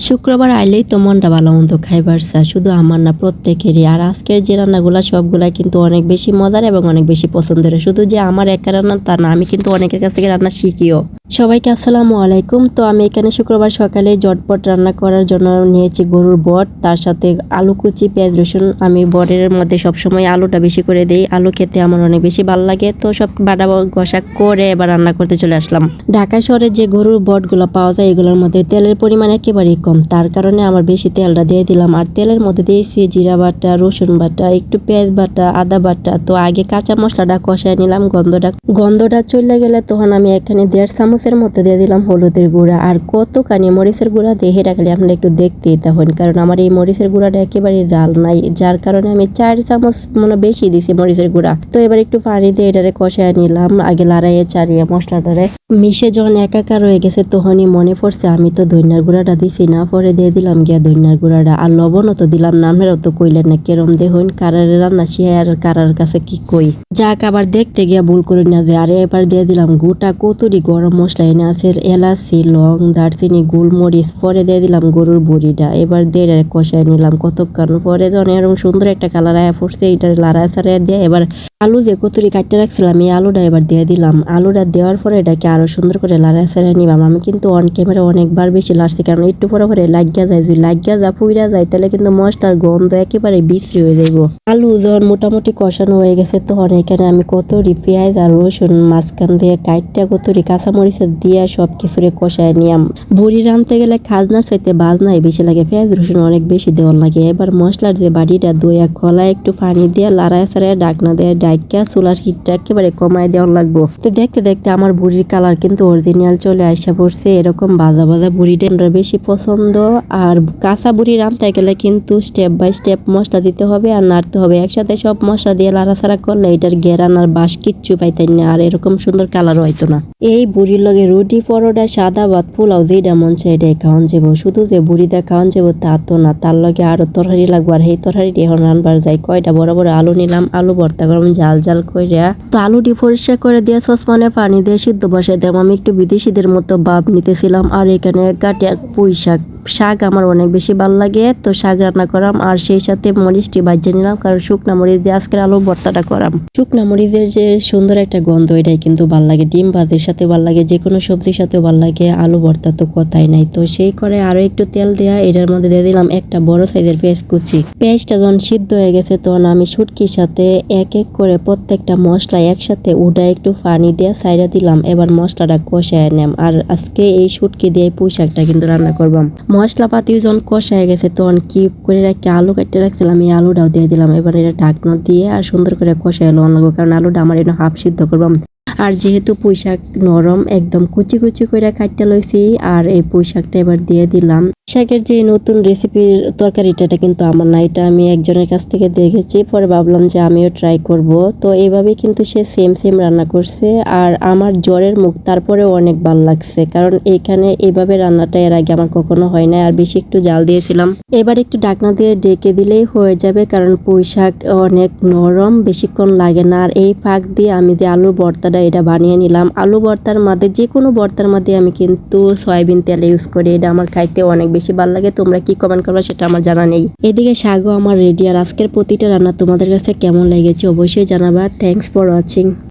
শুক্রবার আইলেই তো মনটা ভালো মন্দ খাইবার চায়, শুধু আমার না প্রত্যেকেরই। আর আজকের যে রান্নাগুলা সবগুলা কিন্তু অনেক বেশি মজার এবং অনেক বেশি পছন্দের। শুধু যে আমার একা রান্না তা না, আমি কিন্তু অনেকের কাছ থেকে রান্না শিখিও। সবাইকে আসসালামু আলাইকুম। তো আমি এখানে শুক্রবার সকালে জটপট রান্না করার জন্য নিয়েছি গরুর বট, তার সাথে আলু কুচি, পেঁয়াজ রসুন। আমি বটের মধ্যে সবসময় আলুটা বেশি করে দিই, আলু খেতে আমার অনেক বেশি ভালো লাগে। তো সব বাটা ঘষা করে এবার রান্না করতে চলে আসলাম। ঢাকা শহরে যে গরুর বটগুলো পাওয়া যায় এগুলোর মধ্যে তেলের পরিমাণ একেবারেই কম, তার কারণে আমার বেশি তেলটা দিয়ে দিলাম। আর তেলের মধ্যে দিয়েছি জিরা বাটা, রসুন বাটা, একটু পেঁয়াজ বাটা, আদা বাটা। তো আগে কাঁচা মশলাটা কষায় নিলাম, গন্ধটা চলে গেলে তখন আমি এখানে 1.5 চামচের মধ্যে দিয়ে দিলাম হলুদের গুঁড়া। আর কতখানি মরিচের গুঁড়া দিয়ে এটা খালি আপনারা একটু দেখতেই তখন, কারণ আমার এই মরিচের গুঁড়াটা একেবারে জাল নাই, যার কারণে আমি 4 চামচ মানে বেশি দিছি মরিচের গুঁড়া। তো এবার একটু পানি দিয়ে এটারে কষায় নিলাম, আগে লাড়াইয়ে চাড়িয়ে মশলাটারে মিশে যখন একাকার হয়ে গেছে তখনই মনে পড়ছে আমি তো ধনিয়ার গুঁড়াটা দিছি না, পরে দিয়ে দিলাম গিয়া ধনিয়ার গুঁড়াটা। আর লবণও তো দিলাম না, আপনারাও তো কইলেন না কেরম দেখুন কারার রান্না সে আর কারার কাছে কি কই। যাক, আবার দেখতে গিয়া ভুল করি না যে। আরে এবার দিয়ে দিলাম গোটা কতুরি গরম মশলা, এনে আছে এলাচি, লং, দারচিনি, গোলমরিচ। পরে দিয়ে দিলাম গরুর বড়িটা, এবার দিয়ে কষায় নিলাম কতক্ষণ। পরে যখন এরকম সুন্দর একটা কালার আয়া পড়ছে, এটা লাড়া ছাড়াই দিয়ে এবার আলু যে কতুরি কাটতে রাখছিলাম এই আলুটা এবার দিয়ে দিলাম। আলুটা দেওয়ার পরে এটাকে আরো সুন্দর করে লাড়া ছাড়াই নিলাম। আমি কিন্তু অন ক্যামেরা অনেকবার বেশি লাড়ছি, কারণ একটু পরে পরে লাগিয়া যায়, যদি লাগিয়া যা পুইরা যায় তাহলে কিন্তু মশলার গন্ধ একেবারে বিশ্রী হয়ে যাইব। আলু যখন মোটামুটি কষানো হয়ে গেছে তখন এখানে আমি কতুরি পেঁয়াজ আর রসুন মাঝখান দিয়ে কাইটটা কতুরি কাঁচামরিচ দিয়ে সব কিছুরে কষায় নিয়াম। বড়ি রাঁধতে গেলে খাজনার চাইতে বাজনাই বেশি লাগে, পেঁয়াজ রসুন অনেক বেশি দেওয়ার লাগে। এবার মশলার যে বাড়িটা দইয়া খোলা একটু পানি দিয়ে লাড়ায় ছাড়ায় ডাকনা দিয়ে ডাইকা চুলার হিটটা একেবারে কমায় দেওয়ার লাগবো। তো দেখতে দেখতে আমার বুড়ির কালার কিন্তু অরিজিনাল চলে আসা পড়ছে। এরকম ভাজা ভাজা বুড়িটা আমরা বেশি পছন্দ। আর কাঁচা বুড়ি রাঁধতে গেলে কিন্তু স্টেপ বাই স্টেপ মশলা দিতে হবে আর নাড়তে হবে, একসাথে সব মশলা দিয়ে লাড়াছাড়া করলে এটার ঘেরান আর বাস কিচ্ছু পাইতেন না, আর এরকম সুন্দর কালার হইতো না। এই বুড়ির লগে রুটি, পরোটা, সাদা ভাত, পোলাও যেটা মন চাই এটাই খাওয়ান যাবো। শুধু যে বুড়িটা খাওয়ান যাবো তা তো না, তার লগে আরো তরকারি লাগবো। আর এই তরকারিটি এখন রান্নার যাই কয়টা বড় বড় আলু নিলাম, আলু ভর্তা করলাম জাল জাল কইরা। তো আলুটি পরিষ্কার করে দিয়ে সসপ্যানে পানি দিয়ে সিদ্ধ বসাই দিলাম। আমি একটু বিদেশিদের মতো ভাব নিতেছিলাম। আর এখানে কাটিয়া পুঁই শাক আমার অনেক বেশি ভালো লাগে, তো শাক রান্না করাম। আর সেই সাথে মরিচটি বাজিয়ে নিলাম, কারণ শুকনা মরিচ দিয়ে আজকের আলু ভর্তাটা করাম। শুকনা মরিচের যে সুন্দর একটা গন্ধ এটাই কিন্তু ভাল লাগে, ডিম ভাজির সাথে ভাল লাগে, যে কোনো সবজির সাথেও ভাল লাগে। আলু ভর্তা তো কথাই নাই। তো সেই করে আরো একটু তেল দেয়া এটার মধ্যে দিয়ে দিলাম একটা বড় সাইজের পেঁয়াজ কুচি। পেঁয়াজটা যখন সিদ্ধ হয়ে গেছে তখন আমি শুটকির সাথে এক এক করে প্রত্যেকটা মশলা একসাথে উডা একটু পানি দিয়ে সাইডা দিলাম। এবার মশলাটা কষায় নেম। আর আজকে এই শুটকি দিয়ে পুঁই শাকটা কিন্তু রান্না করবাম। মশলাপাতি যখন কষায় গেছে তখন কিউব করে রাখি আলু কেটে রাখছিলাম, এই আলুটাও দিয়ে দিলাম। এবার এটা ঢাকনা দিয়ে আর সুন্দর করে কষায় লওয়ান লাগবো, কারণ আলুটা আমার এটা হাফ সিদ্ধ করবাম। আর যেহেতু পুঁই শাক নরম একদম কুচি কুচি করে কাটতে লইছি, আর এই পুঁই শাকটা এবার দিয়ে দিলাম। শাকের যে নতুন রেসিপির তরকারিটা এটা কিন্তু আমার না, এটা আমি একজনের কাছ থেকে দেখেছি, পরে ভাবলাম যে আমিও ট্রাই করব। তো এইভাবেই কিন্তু সে সেম রান্না করছে। আর আমার জ্বরের মুখ তারপরেও অনেক ভালো লাগছে, কারণ এইখানে এইভাবে রান্নাটা এর আগে আমার কখনো হয় না। আর বেশি একটু জাল দিয়েছিলাম। এবার একটু ঢাকনা দিয়ে ডেকে দিলেই হয়ে যাবে, কারণ পুঁই শাক অনেক নরম, বেশিক্ষণ লাগে না। আর এই ফাঁক দিয়ে আমি যে আলুর ভর্তাটা এটা বানিয়ে নিলাম। আলু ভর্তার মধ্যে যে কোনো ভর্তার মধ্যে আমি কিন্তু সয়াবিন তেল ইউজ করি, এটা আমার খাইতে অনেক বেশি ভালো লাগে। তোমরা কি কমেন্ট করবে সেটা আমার জানা নেই। এদিকে শাকও আমার রেডি। আর আজকের প্রতিটা রান্না তোমাদের কাছে কেমন লেগেছে অবশ্যই জানাবা। Thanks for watching.